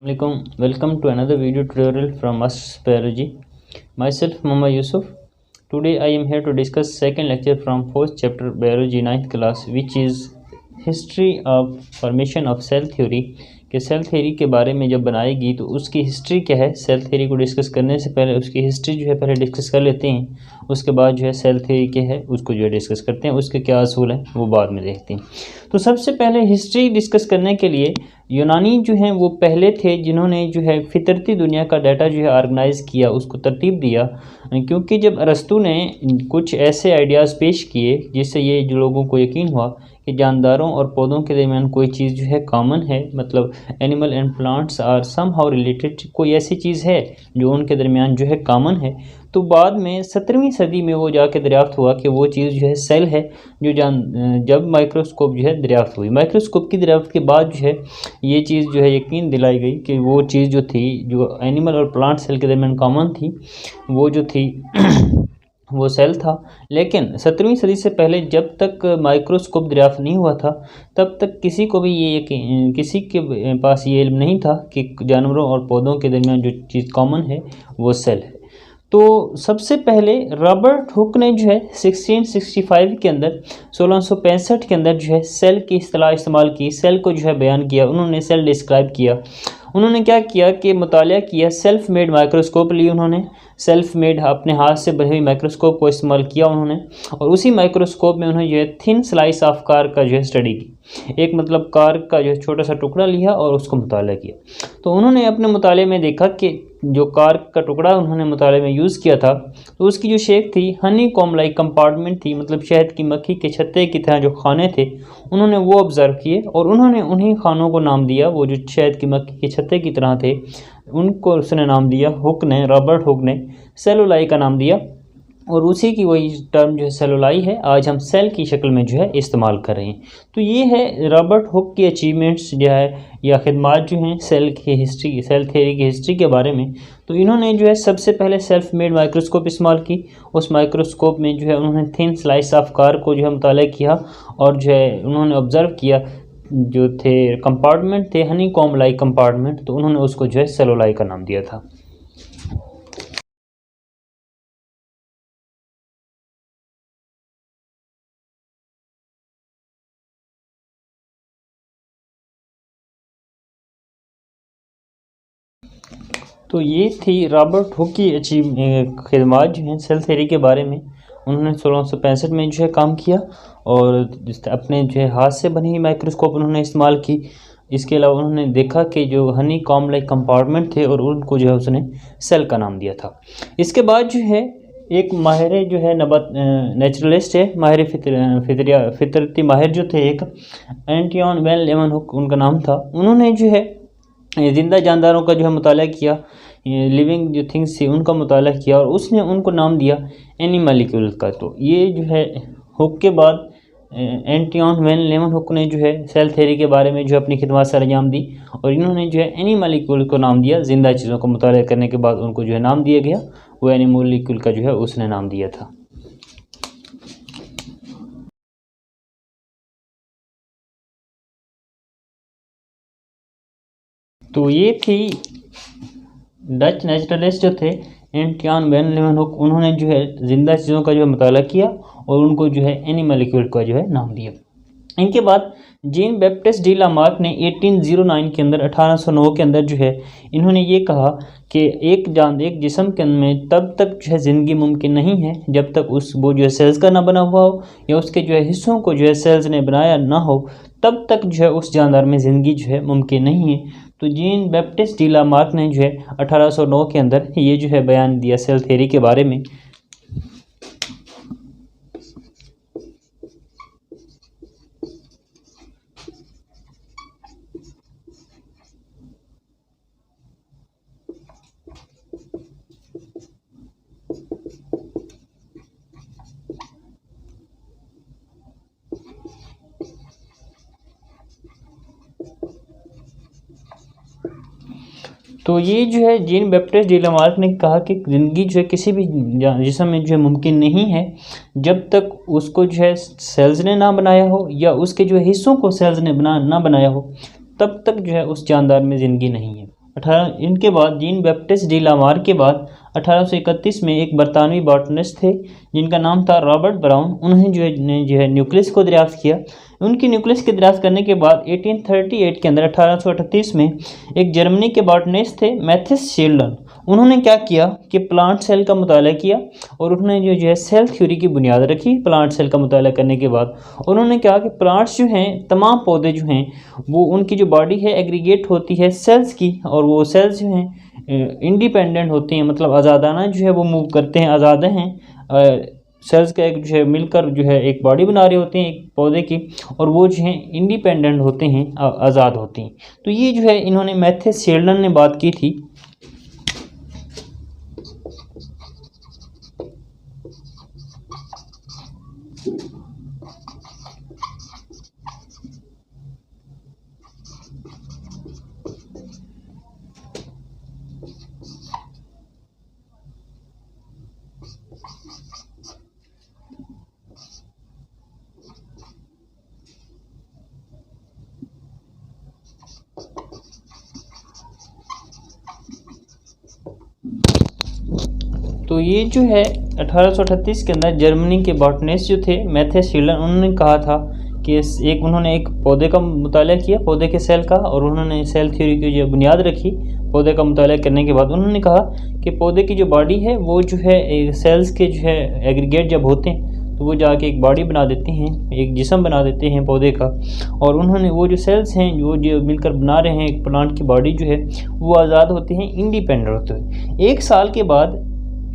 Welcome to another video tutorial from us Biology. Myself Mama Yusuf. Today I am here to discuss second lecture from fourth chapter Biology 9th class, which is History of Formation of Cell Theory. कि cell theory के बारे में जब बनाएगी तो उसकी history क्या है। सेल थ्योरी को डिस्कस करने से पहले उसकी हिस्ट्री जो है पहले डिस्कस कर लेते हैं, उसके बाद जो है सेल थ्योरी क्या है उसको जो है डिस्कस करते हैं, उसके क्या असूल हैं वो बाद में देखते हैं। तो सबसे पहले हिस्ट्री डिस्कस करने के लिए यूनानी जो हैं वो पहले थे जिन्होंने जो है फितरती दुनिया का डाटा जो है ऑर्गेनाइज़ किया, उसको तरतीब दिया। क्योंकि जब अरस्तू ने कुछ ऐसे आइडियाज़ पेश किए जिससे ये जो लोगों को यकीन हुआ कि जानदारों और पौधों के दरमियान कोई चीज़ जो है कॉमन है, मतलब animal and plants are somehow related, कोई ऐसी चीज़ है जो उनके दरमियान जो है कॉमन है। तो बाद में 17वीं सदी में वो जाके दरियाफ्त हुआ कि वो चीज़ जो है सेल है, जो जब माइक्रोस्कोप जो है दरियाफ्त हुई। माइक्रोस्कोप की दरियाफ्त के बाद जो है ये चीज़ जो है यकीन दिलाई गई कि वो चीज़ जो थी जो एनिमल और प्लांट सेल के दरमियान कॉमन थी वो जो थी वो सेल था। लेकिन 17वीं सदी से पहले जब तक माइक्रोस्कोप दरियाफ्त नहीं हुआ था तब तक किसी को भी किसी के पास ये इल्म नहीं था कि जानवरों और पौधों के दरमियान जो चीज़ कॉमन है वो सेल है। तो सबसे पहले रॉबर्ट हुक ने जो है 1665 के अंदर 1665 के अंदर जो है सेल की इस्तेलाह इस्तेमाल की, सेल को जो है बयान किया, उन्होंने सेल डिस्क्राइब किया। उन्होंने क्या किया कि मुतालिया किया, सेल्फ मेड माइक्रोस्कोप ली उन्होंने, सेल्फ मेड अपने हाथ से बनी हुई माइक्रोस्कोप को इस्तेमाल किया उन्होंने, और उसी माइक्रोस्कोप में उन्होंने जो है थिन स्लाइस ऑफ कार का जो है स्टडी की। एक मतलब कार का जो है छोटा सा टुकड़ा लिया और उसको मुताला किया। तो उन्होंने अपने मुताले में देखा कि जो कार का टुकड़ा उन्होंने मुताले में यूज़ किया था तो उसकी जो शेप थी हनी कॉम लाइक कंपार्टमेंट थी, मतलब शहद की मक्खी के छत्ते की तरह जो खाने थे उन्होंने वो ऑब्ज़र्व किए और उन्होंने उन्हीं खानों को नाम दिया, वो जो शहद की मक्खी के छत्ते की तरह थे उनको उसने नाम दिया, रॉबर्ट हुक ने सेलुलाई का नाम दिया। और उसी की वही टर्म जो है सेलुलाई है आज हम सेल की शक्ल में जो है इस्तेमाल कर रहे हैं। तो ये है रॉबर्ट हुक की अचीवमेंट्स जो है या खिदमात जो हैं सेल की हिस्ट्री, सेल थ्योरी की हिस्ट्री के बारे में। तो इन्होंने जो है सबसे पहले सेल्फ मेड माइक्रोस्कोप इस्तेमाल की, उस माइक्रोस्कोप में जो है उन्होंने थिन स्लाइस ऑफ कार को जो है मुताला किया और जो है उन्होंने ऑब्ज़र्व किया जो थे कंपार्टमेंट थे हनी कॉम लाइक कंपार्टमेंट, तो उन्होंने उसको जो है सेलुलाई का नाम दिया था। तो ये थी रॉबर्ट हुक की खिदमात जो हैं सेल थ्योरी के बारे में। उन्होंने 1665 में जो है काम किया और अपने जो है हाथ से बनी हुई माइक्रोस्कोप उन्होंने इस्तेमाल की। इसके अलावा उन्होंने देखा कि जो हनी कॉम लाइक कंपार्टमेंट थे और उनको जो है उसने सेल का नाम दिया था। इसके बाद जो है एक माहिर जो है नेचुरलिस्ट है, माहिर फितरती माहिर जो थे एक एंटियन वैन लेeuwenhoek उनका नाम था। उन्होंने जो है ज़िंदा जानदारों का जो है मुताला किया, लिविंग जो थिंग्स थी उनका मुताला किया और उसने उनको नाम दिया एनिमलिक्यूल का। तो ये जो है हुक के बाद एंटियन वैन लेeuwenhoek ने जो है सेल थ्योरी के बारे में जो अपनी खिदमत सर अंजाम दी और इन्होंने जो है एनिमलिक्यूल को नाम दिया। ज़िंदा चीज़ों का मुताला करने के बाद उनको जो है नाम दिया गया, वो एनिमलिक्यूल का जो है उसने नाम दिया था। तो ये थी डच नेचुरलिस्ट जो थे एंटियन वैन लेeuwenhoek, उन्होंने जो है ज़िंदा चीज़ों का जो है मुताला किया और उनको जो है एनिमलिक्यूल का जो है नाम दिया। इनके बाद जीन बैप्टिस्ट डी लामार्क ने 1809 के अंदर 1809 के अंदर जो है इन्होंने ये कहा कि एक जिस्म के में तब तक जो है ज़िंदगी मुमकिन नहीं है जब तक वो जो है सेल्स का ना बना हुआ हो या उसके जो है हिस्सों को जो है सेल्स ने बनाया ना हो, तब तक जो है उस जानदार में ज़िंदगी जो है मुमकिन नहीं है। तो जीन बैप्टिस्ट डी लामार्क ने जो है 1809 के अंदर ये जो है बयान दिया सेल थ्योरी के बारे में। तो ये जो है जीन बैप्टिस्ट डी लामार्क ने कहा कि ज़िंदगी जो है किसी भी जिस्म में जो है मुमकिन नहीं है जब तक उसको जो है सेल्स ने ना बनाया हो या उसके जो है हिस्सों को सेल्स ने ना बनाया हो, तब तक जो है उस जानदार में ज़िंदगी नहीं है। इनके बाद जीन बैप्टिस्ट डी लामार के बाद 1831 में एक बरतानवी बॉटनिस्ट थे जिनका नाम था रॉबर्ट ब्राउन। उन्होंने जो है न्यूक्लियस को दरियाफ्त किया। उनकी न्यूक्लियस के दरियाफ्त करने के बाद 1838 के अंदर 1838 में एक जर्मनी के बॉटनिस्ट थे मैथ्यूस शील्डन। उन्होंने क्या किया कि प्लांट सेल का मुताला किया और उन्होंने जो है सेल थ्योरी की बुनियाद रखी। प्लांट सेल का मुताला करने के बाद उन्होंने कहा कि प्लांट्स जो हैं, तमाम पौधे जो हैं, वो उनकी जो बॉडी है एग्रीगेट होती है सेल्स की, और वो सेल्स जो हैं इंडिपेंडेंट होती हैं, मतलब आज़ादाना जो है वो मूव करते हैं, आज़ाद हैं। सेल्स का एक जो है मिलकर जो है एक बॉडी बना रहे होते हैं एक पौधे की, और वो जो है इंडिपेंडेंट होते हैं, आज़ाद होती हैं। तो ये जो है इन्होंने मैथ्यूस शील्डन ने बात की थी। तो ये जो है 1838 के अंदर जर्मनी के बॉटनिस्ट जो थे मैथ्यूस शील्डन, उन्होंने कहा था कि उन्होंने एक पौधे का मुताला किया, पौधे के सेल का, और उन्होंने सेल थ्योरी की जो बुनियाद रखी। पौधे का मुताला करने के बाद उन्होंने कहा कि पौधे की जो बॉडी है वो जो है सेल्स के जो है एग्रीगेट जब होते हैं तो वो जाके एक बॉडी बना देते हैं, एक जिस्म बना देते हैं पौधे का। और उन्होंने वो जो सेल्स हैं जो मिलकर बना रहे हैं एक प्लांट की बॉडी जो है वो आज़ाद होते हैं, इंडिपेंडेंट होते हैं। एक साल के बाद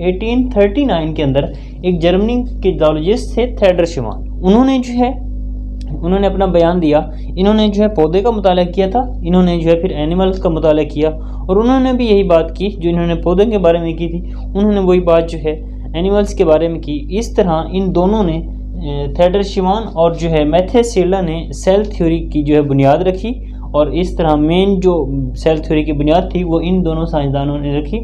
1839 के अंदर एक जर्मनी के जूलॉजिस्ट थे थेडर शिमान। उन्होंने अपना बयान दिया। इन्होंने जो है पौधे का मुताला किया था, इन्होंने जो है फिर एनिमल्स का मुताला किया, और उन्होंने भी यही बात की जो इन्होंने पौधे के बारे में की थी, उन्होंने वही बात जो है एनिमल्स के बारे में की। इस तरह इन दोनों ने, थेडर शिमान और जो है मैथ्यूस शील्डन ने सेल थ्योरी की जो है बुनियाद रखी। और इस तरह मेन जो सेल थ्योरी की बुनियाद थी वो इन दोनों साइंसदानों ने रखी,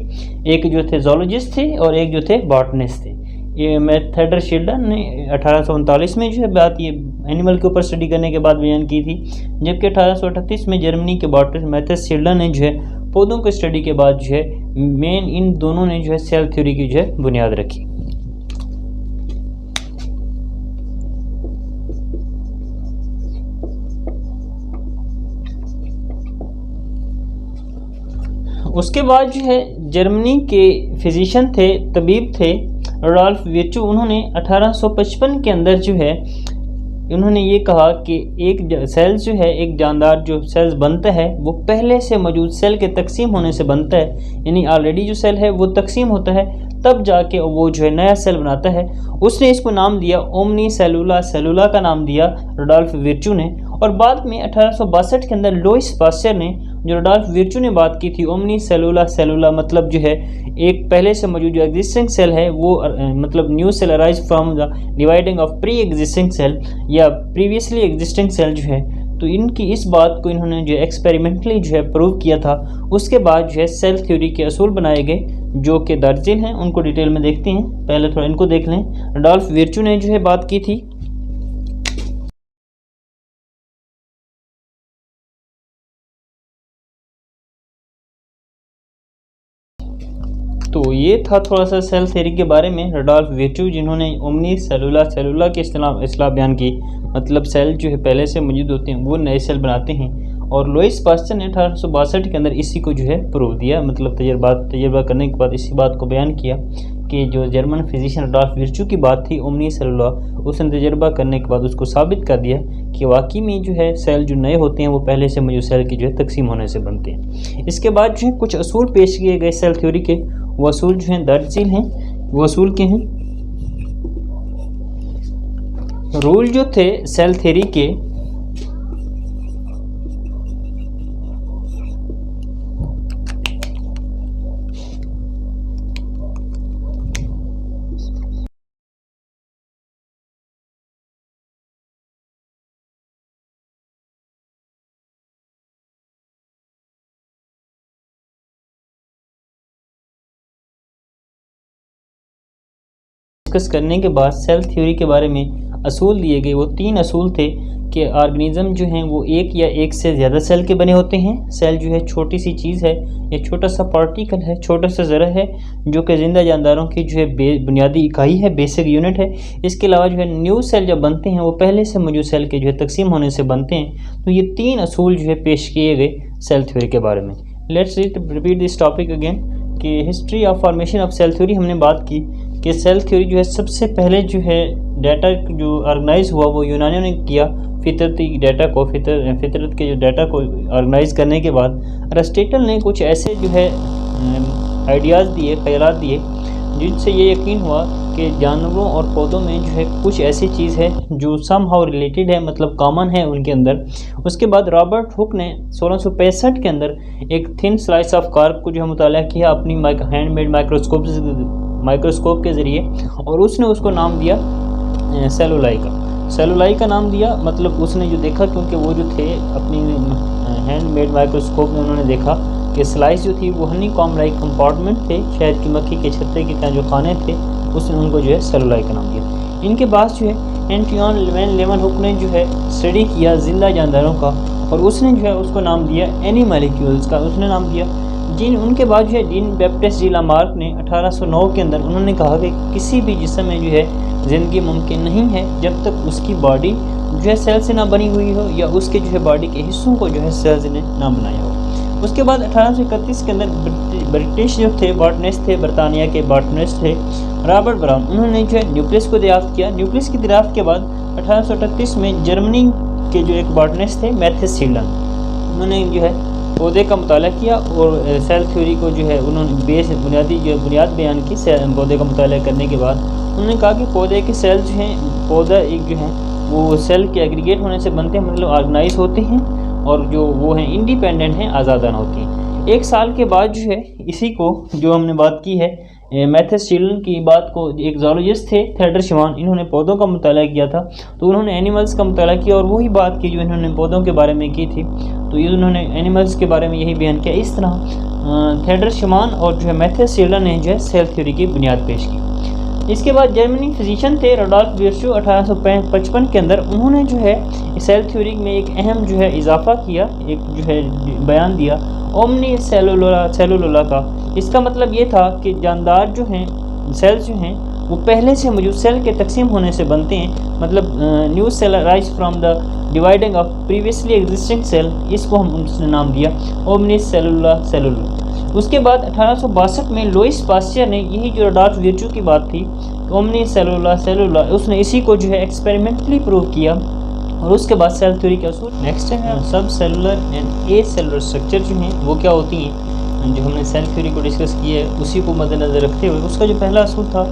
एक जो थे जूलॉजिस्ट थे और एक जो थे बॉटनिस्ट थे। ये थेडर शील्डन ने 1839 में जो है बात ये एनिमल के ऊपर स्टडी करने के बाद बयान की थी, जबकि 1838 में जर्मनी के बॉटनिस्ट मैथ्यूस शील्डन ने जो है पौधों के स्टडी के बाद जो है मेन इन दोनों ने जो है सेल थ्योरी की जो है बुनियाद रखी। उसके बाद जो है जर्मनी के फिजिशियन थे, तबीब थे रुडोल्फ विर्चू। उन्होंने 1855 के अंदर जो है उन्होंने ये कहा कि एक सेल्स जो है, एक जानदार जो सेल्स बनता है वो पहले से मौजूद सेल के तकसीम होने से बनता है, यानी ऑलरेडी जो सेल है वो तकसीम होता है तब जाके वो जो है नया सेल बनाता है। उसने इसको नाम दिया ओमनी सेलुला का नाम दिया रुडोल्फ विर्चू ने। और बाद में 1862 के अंदर लुईस पास्चर ने, जो रुडोल्फ विर्चू ने बात की थी ओमनी सेलुला मतलब जो है एक पहले से मौजूद जो एग्जिस्टिंग सेल है वो मतलब new cell arise from the dividing of pre existing cell या प्रीवियसली एग्जिस्टिंग सेल जो है, तो इनकी इस बात को इन्होंने जो एक्सपेरिमेंटली जो है प्रूव किया था। उसके बाद जो है सेल थ्योरी के असूल बनाए गए जो कि दर्जिल हैं, उनको डिटेल में देखते हैं। पहले थोड़ा इनको देख लें। रुडोल्फ विर्चू ने जो है बात की थी, तो ये था थोड़ा सा सेल थ्योरी के बारे में। रुडोल्फ विर्चू जिन्होंने ओमनी सेलुला के इस्लाह बयान की, मतलब सेल जो है पहले से मौजूद होते हैं वो नए सेल बनाते हैं। और लुईस पास्चर ने 1862 के अंदर इसी को जो है प्रूव दिया, मतलब तजर्बा करने के बाद इसी बात को बयान किया कि जो जर्मन फिजिशियन रुडोल्फ विर्चू की बात थी ओमनी सेलुला, उसने तजर्बा करने के बाद उसको साबित कर दिया कि वाकई में जो है सेल जो नए होते हैं वो पहले से मौजूद सेल की जो है तकसीम होने से बनते हैं। इसके बाद जो है कुछ असूल पेश किए गए सेल थ्योरी के, वो असूल जो हैं दर्ज झील हैं। वो असूल के हैं, रूल जो थे सेल थ्योरी के, डिस्कस करने के बाद सेल थ्योरी के बारे में असूल दिए गए। वो 3 असूल थे कि ऑर्गेनिज्म जो हैं वो एक या एक से ज़्यादा सेल के बने होते हैं। सेल जो है छोटी सी चीज़ है, ये छोटा सा पार्टिकल है, छोटा सा ज़रा है, जो कि ज़िंदा जानदारों की जो है बुनियादी इकाई है, बेसिक यूनिट है। इसके अलावा जो है न्यू सेल जब बनते हैं वो पहले से मौजूद सेल के जो है तकसीम होने से बनते हैं। तो ये 3 असूल जो है पेश किए गए सेल थ्योरी के बारे में। Let's repeat this topic again कि history of formation of cell theory हमने बात की कि सेल थ्योरी जो है सबसे पहले जो है डाटा जो ऑर्गेनाइज हुआ वो यूनानियों ने किया। फितरती डाटा को फितरत के जो डाटा को ऑर्गेनाइज करने के बाद अरिस्टोटल ने कुछ ऐसे जो है आइडियाज़ दिए, ख्यालात दिए, जिनसे ये यकीन हुआ कि जानवरों और पौधों में जो है कुछ ऐसी चीज़ है जो समहाउ रिलेटेड है, मतलब कॉमन है उनके अंदर। उसके बाद रॉबर्ट हुक ने 1665 के अंदर एक थिन स्लाइस ऑफ कार्ब को जो है मुताला किया अपनी हैंडमेड माइक्रोस्कोप के ज़रिए, और उसने उसको नाम दिया सेलुलाई का नाम दिया। मतलब उसने जो देखा, क्योंकि वो जो थे अपनी हैंडमेड माइक्रोस्कोप में उन्होंने देखा कि स्लाइस जो थी वो हनी कॉम लाइक कंपार्टमेंट थे, शहद की मक्खी के छत्ते की तरह जो खाने थे, उसने उनको जो है सेलुलाई का नाम दिया। इनके बाद जो है एंटोइन वैन लेeuwenhoek ने जो है स्टडी किया जिंदा जानदारों का, और उसने जो है उसको नाम दिया एनीमोलिक्यूल्स का, उसने नाम दिया। उनके बाद जो है जीन बैप्टिस्ट डी लामार्क ने 1809 के अंदर उन्होंने कहा कि किसी भी जिस्म में जो है ज़िंदगी मुमकिन नहीं है जब तक उसकी बॉडी जो है सेल से ना बनी हुई हो, या उसके जो है बॉडी के हिस्सों को जो है सेल्स ने ना बनाया हो। उसके बाद 1831 के अंदर ब्रिटिश जो थे बॉटनिस्ट थे, बरतानिया के बॉटनिस्ट थे रॉबर्ट ब्राउन, उन्होंने जो है न्यूक्लियस को दरियाफ्त किया। न्यूक्लियस की दरियाफ्त के बाद 1838 में जर्मनी के जो एक बॉटनिस्ट थे मैथेस शीलन, उन्होंने जो है पौधे का मुताला किया और सेल थ्योरी को जो है उन्होंने बुनियाद बयान की। पौधे का मुताला करने के बाद उन्होंने कहा कि पौधे के सेल जो हैं, पौधा एक जो है वो सेल के एग्रीगेट होने से बनते हैं, मतलब ऑर्गेनाइज होते हैं, और जो वो हैं इंडिपेंडेंट हैं, आज़ादाना होती हैं। 1 साल के बाद जो है इसी को जो हमने बात की है मैथेस शीलन की बात को, एक ज़ूलॉजिस्ट थे थेडर शिवान, इन्होंने पौधों का मुताला किया था, तो उन्होंने एनिमल्स का मुताला किया और वही बात की जो इन्होंने पौधों के बारे में की थी, तो ये उन्होंने एनिमल्स के बारे में यही बयान किया। इस तरह थेडर शिवान और जो है मैथेस शीलन ने जो है सेल थ्योरी की बुनियाद पेश की। इसके बाद जर्मनी फिजिशियन थे रुडोल्फ विर्चू 1855 के अंदर, उन्होंने जो है सेल थ्योरी में एक अहम जो है इजाफा किया, एक जो है बयान दिया ओमनी सेलुलोला का। इसका मतलब ये था कि जानदार जो हैं, सेल्स जो हैं वो पहले से मौजूद सेल के तकसीम होने से बनते हैं, मतलब new cell rise from the dividing of previously existing cell, इसको हम उसने नाम दिया ओमनी सेलुला। उसके बाद 1862 में लुइस पास्चर ने यही जो रुडोल्फ विर्चू की बात थी ओमनी सेलुला, उसने इसी को जो है एक्सपेरिमेंटली प्रूव किया, और उसके बाद सेल थ्योरी के असूल। नेक्स्ट है सब cellular and A cellular structure जो हैं वो क्या होती हैं, जो हमने सेल थ्योरी को डिस्कस किया है उसी को मद्देनज़र रखते हुए उसका जो पहला असूल था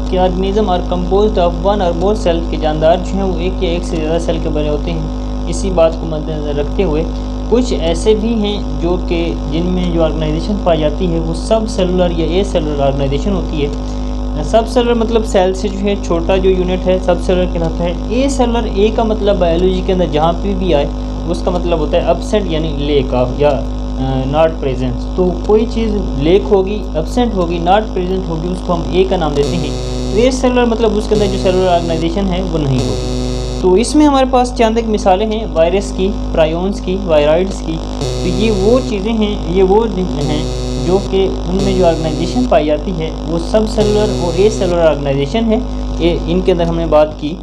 कि ऑर्गेनिज्म आर कंपोज्ड ऑफ 1 और मोर सेल, के जानदार जो हैं वो एक या एक से ज़्यादा सेल के बने होते हैं। इसी बात को मद्देनज़र रखते हुए कुछ ऐसे भी हैं जो कि जिनमें जो ऑर्गेनाइजेशन पाई जाती है वो सब सेलुलर या ए सेलुलर ऑर्गेनाइजेशन होती है। सब सेलुलर मतलब सेल से जो है छोटा जो यूनिट है सब सेलुलर कहलाता है। ए सेलुलर, ए का मतलब बायोलॉजी के अंदर जहाँ पे भी आए उसका मतलब होता है एब्सेंट यानी लेक ऑफ या नॉट प्रेजेंट। तो कोई चीज़ लेक होगी, एब्सेंट होगी, नॉट प्रेजेंट होगी, उसको हम ए का नाम देते हैं। तो ए सेलुलर मतलब उसके अंदर जो सेलुलर ऑर्गेनाइजेशन है वो नहीं होगी। तो इसमें हमारे पास चंद एक मिसालें हैं वायरस की, प्रायोन्स की, वायरॉइड्स की। तो ये वो चीज़ें हैं, ये वो हैं जो कि उनमें जो ऑर्गेनाइजेशन पाई जाती है वो सब सेलुलर और ए सेलुलर ऑर्गेनाइजेशन है। इनके अंदर हमने बात की।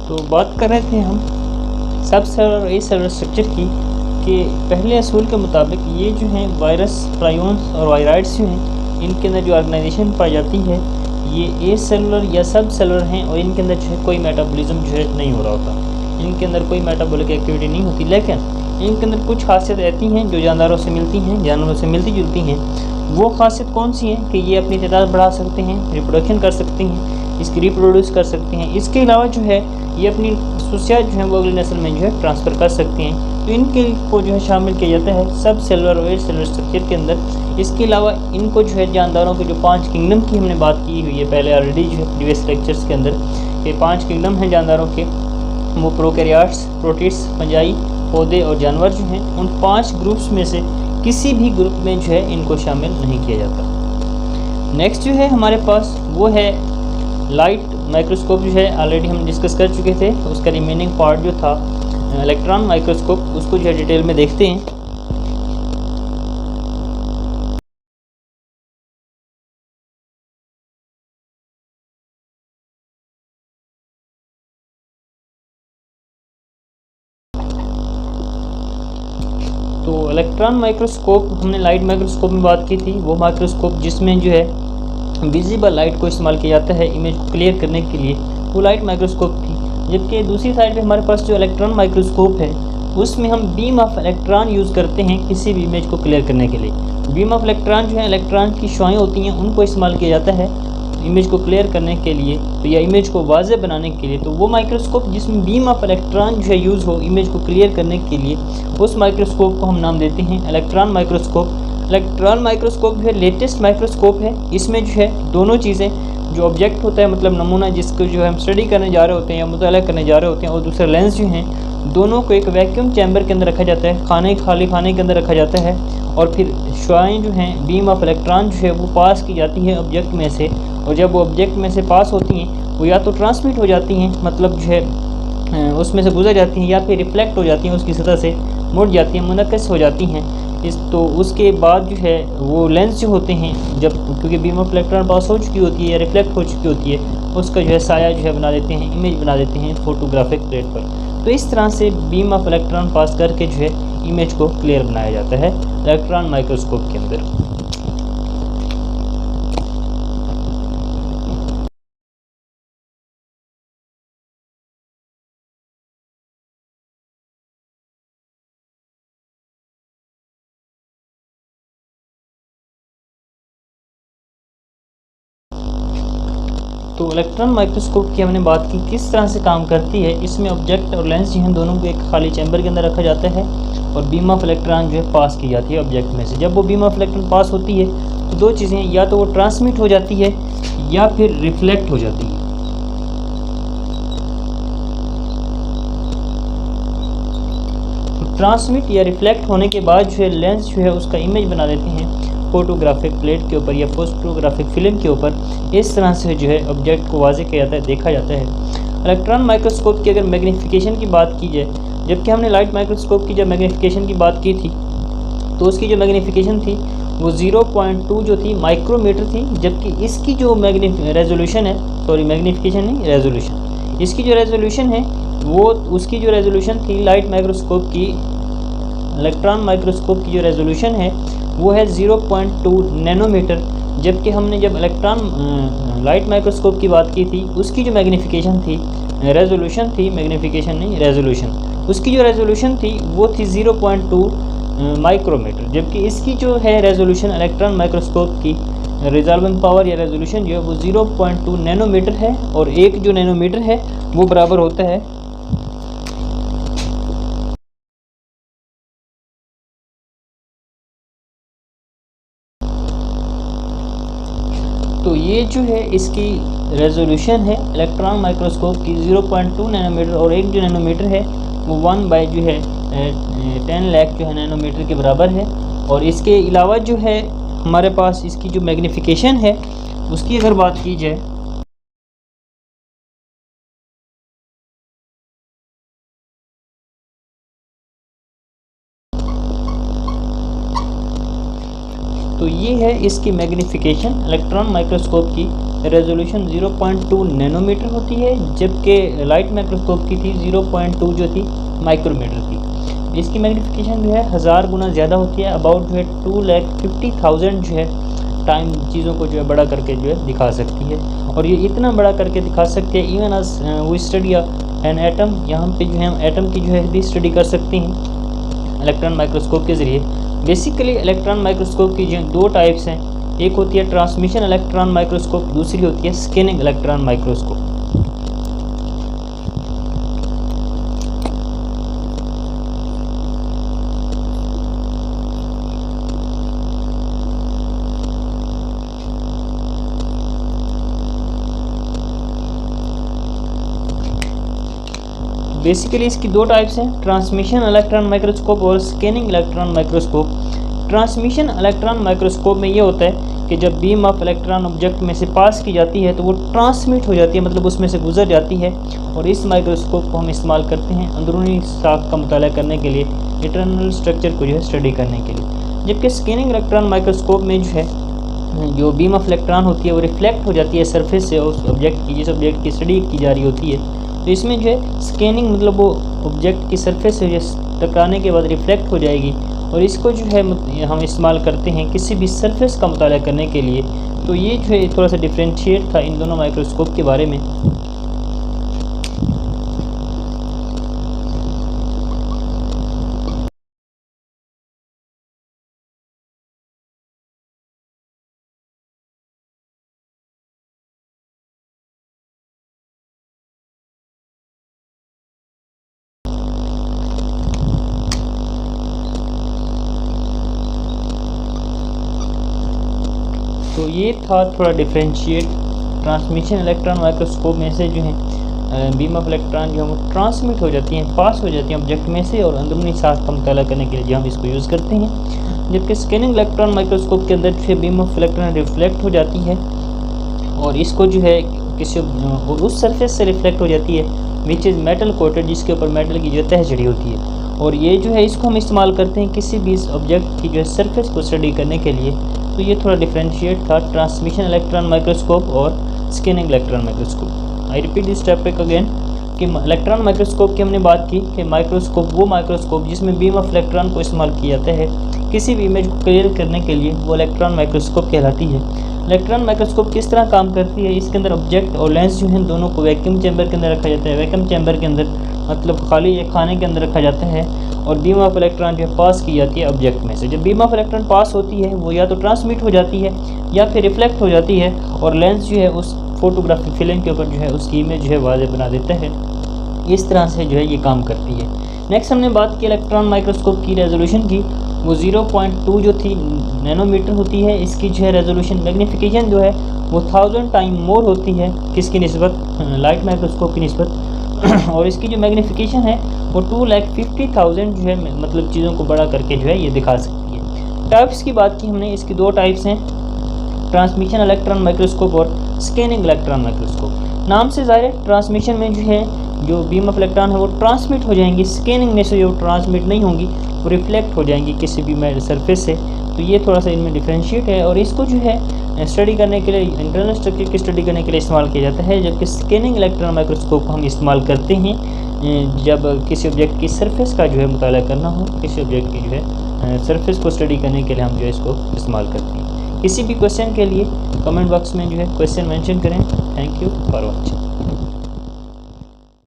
तो बात कर रहे थे हम सब सेलुलर और ए सेलुलर स्ट्रक्चर की, कि पहले असूल के मुताबिक ये जो हैं वायरस, प्रायोन्स और वायरॉइड्स जो हैं इनके अंदर जो ऑर्गेनाइजेशन पाई जाती है ये ए सेलुलर या सब सेलुलर हैं, और इनके अंदर जो है कोई मेटाबॉलिज्म जो है नहीं हो रहा होता, इनके अंदर कोई मेटाबॉलिक एक्टिविटी नहीं होती। लेकिन इनके अंदर कुछ खासियत ऐसी हैं जो जानदारों से मिलती हैं, जानवरों से मिलती जुलती हैं। वो खासियत कौन सी हैं कि ये अपनी तादाद बढ़ा सकते हैं, रिप्रोडक्शन कर सकते हैं, इसकी रिप्रोड्यूस कर सकते हैं। इसके अलावा जो है ये अपनी खसूसियात जो है वो अगली नस्ल में जो है ट्रांसफ़र कर सकते हैं। तो इनके को जो है शामिल किया जाता है सब सेलुलर और सेलुलर स्ट्रक्चर के अंदर। इसके अलावा इनको जो है जानदारों के जो 5 किंगडम की हमने बात की हुई है पहले ऑलरेडी जो है प्रीवियस लेक्चर्स के अंदर, ये 5 किंगडम हैं जानदारों के, वो प्रोकैरियोट्स, प्रोटिस्ट, फंजाई, पौधे और जानवर जो हैं, उन 5 ग्रुप्स में से किसी भी ग्रुप में जो है इनको शामिल नहीं किया जाता। नेक्स्ट जो है हमारे पास वो है लाइट माइक्रोस्कोप, जो है ऑलरेडी हम डिस्कस कर चुके थे। उसका रिमेनिंग पार्ट जो था इलेक्ट्रॉन माइक्रोस्कोप, उसको जो है डिटेल में देखते हैं। तो इलेक्ट्रॉन माइक्रोस्कोप हमने लाइट माइक्रोस्कोप में बात की थी, वो माइक्रोस्कोप जिसमें जो है विजिबल लाइट को इस्तेमाल किया जाता है इमेज को क्लियर करने के लिए, वो लाइट माइक्रोस्कोप थी। जबकि दूसरी साइड पे हमारे पास जो इलेक्ट्रॉन माइक्रोस्कोप है उसमें हम बीम ऑफ इलेक्ट्रॉन यूज़ करते हैं किसी भी इमेज को क्लियर करने के लिए। बीम ऑफ इलेक्ट्रॉन जो है इलेक्ट्रॉन की शुआएँ होती हैं, उनको इस्तेमाल किया जाता है इमेज को क्लियर करने के लिए, तो या इमेज को वाज़ेह बनाने के लिए। तो वो माइक्रोस्कोप जिसमें बीम ऑफ इलेक्ट्रॉन जो है यूज़ हो इमेज को क्लियर करने के लिए, उस माइक्रोस्कोप को हम नाम देते हैं इलेक्ट्रॉन माइक्रोस्कोप। इलेक्ट्रॉन माइक्रोस्कोप जो है लेटेस्ट माइक्रोस्कोप है। इसमें जो है दोनों चीज़ें, जो ऑब्जेक्ट होता है मतलब नमूना जिसको जो है हम स्टडी करने जा रहे होते हैं या मुताला करने जा रहे होते हैं, और दूसरा लेंस जो हैं, दोनों को एक वैक्यूम चैम्बर के अंदर रखा जाता है, खाली खाने के अंदर रखा जाता है, और फिर शुआएँ जो हैं बीम ऑफ इलेक्ट्रॉन जो है वो पास की जाती है ऑब्जेक्ट में से, और जब वो ऑब्जेक्ट में से पास होती हैं वो या तो ट्रांसमिट हो जाती हैं, मतलब जो है उसमें से गुजर जाती हैं, या फिर रिफ्लेक्ट हो जाती हैं, उसकी सतह से मुड़ जाती हैं, मुनक्किस हो जाती हैं। तो उसके बाद जो है वो लेंस जो होते हैं, जब क्योंकि बीम ऑफ इलेक्ट्रॉन पास हो चुकी होती है या रिफ्लेक्ट हो चुकी होती है, उसका जो है साया जो है बना देते हैं, इमेज बना देते हैं फोटोग्राफिक प्लेट पर। तो इस तरह से बीम ऑफ इलेक्ट्रॉन पास करके जो है इमेज को क्लियर बनाया जाता है इलेक्ट्रॉन माइक्रोस्कोप के अंदर। तो इलेक्ट्रॉन माइक्रोस्कोप की हमने बात की किस तरह से काम करती है। इसमें ऑब्जेक्ट और लेंस जो हैं दोनों को एक खाली चैम्बर के अंदर रखा जाता है और बीम ऑफ इलेक्ट्रॉन जो है पास की जाती है ऑब्जेक्ट में से। जब वो बीम ऑफ इलेक्ट्रॉन पास होती है तो दो चीज़ें, या तो वो ट्रांसमिट हो जाती है या फिर रिफ्लेक्ट हो जाती है। तो ट्रांसमिट या रिफ्लेक्ट होने के बाद जो है लेंस जो है उसका इमेज बना देते हैं फोटोग्राफिक प्लेट के ऊपर या फोटोग्राफिक फिल्म के ऊपर। इस तरह से जो है ऑब्जेक्ट को वाज़ेह किया जाता है, देखा जाता है। इलेक्ट्रॉन माइक्रोस्कोप की अगर मैग्नीफिकेशन की बात की जाए, जबकि हमने लाइट माइक्रोस्कोप की जब मैग्नीफिकेशन की बात की थी तो उसकी जो मैग्नीफिकेशन थी वो 0.2 जो थी माइक्रोमीटर थी, जबकि इसकी जो रेजोल्यूशन है, सॉरी मैग्नीफिकेशन नहीं, रेजोल्यूशन, इसकी जो रेजोल्यूशन है वो उसकी जो रेजोल्यूशन थी लाइट माइक्रोस्कोप की, इलेक्ट्रॉन माइक्रोस्कोप की जो रेजोल्यूशन है वो है 0.2 नैनोमीटर। जबकि हमने जब इलेक्ट्रॉन लाइट माइक्रोस्कोप की बात की थी उसकी जो मैग्नीफिकेशन थी, रेजोल्यूशन थी, मैग्नीफिकेशन नहीं रेजोल्यूशन, उसकी जो रेजोल्यूशन थी वो थी 0.2 माइक्रोमीटर। जबकि इसकी जो है रेजोल्यूशन इलेक्ट्रॉन माइक्रोस्कोप की रिजॉल्विंग पावर या रेजोल्यूशन जो है वो 0.2 नैनोमीटर है, और एक जो नैनोमीटर है वो बराबर होता है तो ये जो है इसकी रेजोल्यूशन है इलेक्ट्रॉन माइक्रोस्कोप की 0.2 नैनोमीटर, और एक जो नैनोमीटर है वो 1 बाई जो है 10 लाख जो है नैनोमीटर के बराबर है। और इसके अलावा जो है हमारे पास इसकी जो मैग्नीफिकेशन है उसकी अगर बात की जाए तो ये है इसकी मैग्नीफिकेशन। इलेक्ट्रॉन माइक्रोस्कोप की रेजोल्यूशन 0.2 नैनोमीटर होती है, जबकि लाइट माइक्रोस्कोप की थी 0.2 जो थी माइक्रोमीटर थी। इसकी मैग्नीफिकेशन जो है 1000 गुना ज़्यादा होती है, अबाउट जो है 2,50,000 जो है टाइम चीज़ों को जो है बड़ा करके जो है दिखा सकती है। और ये इतना बड़ा करके दिखा सकती है इवन अस वो स्टडी एन एटम, यहाँ पे जो है हम एटम की जो है भी स्टडी कर सकते हैं इलेक्ट्रॉन माइक्रोस्कोप के ज़रिए। बेसिकली इलेक्ट्रॉन माइक्रोस्कोप की जो दो टाइप्स हैं, एक होती है ट्रांसमिशन इलेक्ट्रॉन माइक्रोस्कोप, दूसरी होती है स्कैनिंग इलेक्ट्रॉन माइक्रोस्कोप। बेसिकली इसकी दो टाइप्स हैं, ट्रांसमिशन इलेक्ट्रॉन माइक्रोस्कोप और scanning electron microscope. Transmission electron microscope में ये होता है कि जब बीम ऑफ इलेक्ट्रॉन ऑब्जेक्ट में से पास की जाती है तो वो ट्रांसमिट हो जाती है, मतलब उसमें से गुजर जाती है, और इस माइक्रोस्कोप को हम इस्तेमाल करते हैं अंदरूनी साख का मुताला करने के लिए, इंटरनल स्ट्रक्चर को जो है स्टडी करने के लिए। जबकि स्कैनिंग इलेक्ट्रॉन माइक्रोस्कोप में जो है जो बीम ऑफ इलेक्ट्रॉन होती है वो रिफ्लेक्ट हो जाती है सरफेस से उस ऑब्जेक्ट की, जिस ऑब्जेक्ट की स्टडी की जा रही होती है। तो इसमें जो है स्कैनिंग मतलब वो ऑब्जेक्ट की सरफेस से टकराने के बाद रिफ्लेक्ट हो जाएगी, और इसको जो है हम इस्तेमाल करते हैं किसी भी सरफेस का मुताला करने के लिए। तो ये जो है थोड़ा सा डिफ्रेंशिएट था इन दोनों माइक्रोस्कोप के बारे में। तो ये था थोड़ा डिफ्रेंशिएट। ट्रांसमिशन इलेक्ट्रॉन माइक्रोस्कोप में से जो है बीम ऑफ इलेक्ट्रॉन जो है वो ट्रांसमिट हो जाती हैं, पास हो जाती हैं ऑब्जेक्ट में से, और अंदरूनी साख का मुताला करने के लिए जो हम इसको यूज़ करते हैं। जबकि स्कैनिंग इलेक्ट्रॉन माइक्रोस्कोप के अंदर जो है बीम ऑफ इलेक्ट्रॉन रिफ्लेक्ट हो जाती है, और इसको जो है किसी उस सरफेस से रिफ्लेक्ट हो जाती है विच इज़ मेटल कोटेड, जिसके ऊपर मेटल की जो तह चढ़ी होती है, और ये जो है इसको हम इस्तेमाल करते हैं किसी भी ऑब्जेक्ट की जो है सरफेस को स्टडी करने के लिए। तो ये थोड़ा डिफरेंशिएट था ट्रांसमिशन इलेक्ट्रॉन माइक्रोस्कोप और scanning electron microscope. I repeat this topic again कि इलेक्ट्रॉन माइक्रोस्कोप की हमने बात की कि माइक्रोस्कोप वो माइक्रोस्कोप जिसमें बीम ऑफ इलेक्ट्रॉन को इस्तेमाल किया जाता है किसी भी इमेज को क्लियर करने के लिए, वो इलेक्ट्रॉन माइक्रोस्कोप कहलाती है। इलेक्ट्रॉन माइक्रोस्कोप किस तरह काम करती है, इसके अंदर ऑब्जेक्ट और लेंस जो हैं दोनों को वैक्यूम चैम्बर के अंदर रखा जाता है। वैक्यूम चैम्बर के अंदर मतलब खाली एक खाने के अंदर रखा जाता है, और बीम ऑफ इलेक्ट्रॉन जो है पास की जाती है ऑब्जेक्ट में से। जब बीम ऑफ इलेक्ट्रॉन पास होती है वो या तो ट्रांसमिट हो जाती है या फिर रिफ्लेक्ट हो जाती है, और लेंस जो है उस फोटोग्राफिक फिल्म के ऊपर जो है उसकी इमेज जो है वाज़ेह बना देता है। इस तरह से जो है ये काम करती है। नेक्स्ट हमने बात की इलेक्ट्रॉन माइक्रोस्कोप की रेजोल्यूशन की, वो 0.2 जो थी नैनोमीटर होती है। इसकी जो है रेजोल्यूशन मैग्नीफिकेशन जो है वो 1000 टाइम मोर होती है किसकी निस्बत, लाइट माइक्रोस्कोप की निस्बत। और इसकी जो मैग्नीफिकेशन है वो 2,50,000 जो है मतलब चीज़ों को बड़ा करके जो है ये दिखा सकती है। टाइप्स की बात की हमने, इसकी दो टाइप्स हैं, ट्रांसमिशन इलेक्ट्रॉन माइक्रोस्कोप और स्कैनिंग इलेक्ट्रॉन माइक्रोस्कोप। नाम से ज़ाहिर है ट्रांसमिशन में जो है जो बीम ऑफ इलेक्ट्रॉन है वो ट्रांसमिट हो जाएंगी, स्कैनिंग में से जो ट्रांसमिट नहीं होंगी वो रिफ्लेक्ट हो जाएंगी किसी भी सरफेस से। तो ये थोड़ा सा इनमें डिफरेंशिएट है, और इसको जो है स्टडी करने के लिए, इंटरनल स्ट्रक्चर की स्टडी करने के लिए इस्तेमाल किया जाता है। जबकि स्कैनिंग इलेक्ट्रॉन माइक्रोस्कोप हम इस्तेमाल करते हैं जब किसी ऑब्जेक्ट की सरफेस का जो है मुताला करना हो, किसी ऑब्जेक्ट की जो है सरफेस को स्टडी करने के लिए हम जो है इसको इस्तेमाल करते हैं। किसी भी क्वेश्चन के लिए कमेंट बॉक्स में जो है क्वेश्चन मेंशन करें। Thank you for watching.